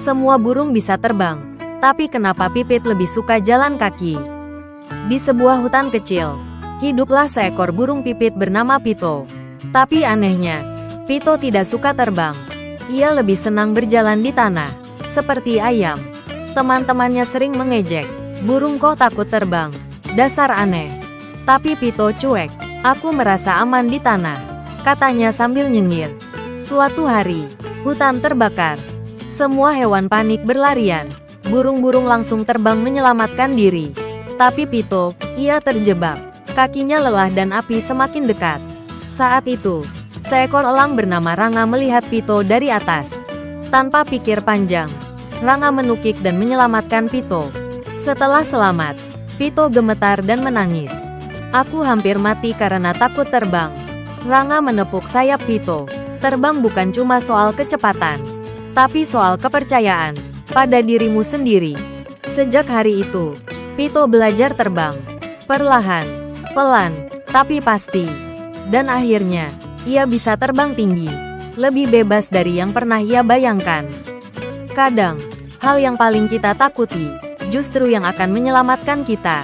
Semua burung bisa terbang, tapi kenapa Pipit lebih suka jalan kaki? Di sebuah hutan kecil, hiduplah seekor burung pipit bernama Pito. Tapi anehnya, Pito tidak suka terbang. Ia lebih senang berjalan di tanah, seperti ayam. Teman-temannya sering mengejek, "Burung kok takut terbang? Dasar aneh." Tapi Pito cuek. "Aku merasa aman di tanah," katanya sambil nyengir. Suatu hari, hutan terbakar. Semua hewan panik berlarian. Burung-burung langsung terbang menyelamatkan diri. Tapi Pito, ia terjebak. Kakinya lelah dan api semakin dekat. Saat itu, seekor elang bernama Ranga melihat Pito dari atas. Tanpa pikir panjang, Ranga menukik dan menyelamatkan Pito. Setelah selamat, Pito gemetar dan menangis. "Aku hampir mati karena takut terbang." Ranga menepuk sayap Pito. "Terbang bukan cuma soal kecepatan, tapi soal kepercayaan pada dirimu sendiri." Sejak hari itu, Pito belajar terbang. Perlahan, pelan, tapi pasti. Dan akhirnya, ia bisa terbang tinggi. Lebih bebas dari yang pernah ia bayangkan. Kadang, hal yang paling kita takuti, justru yang akan menyelamatkan kita.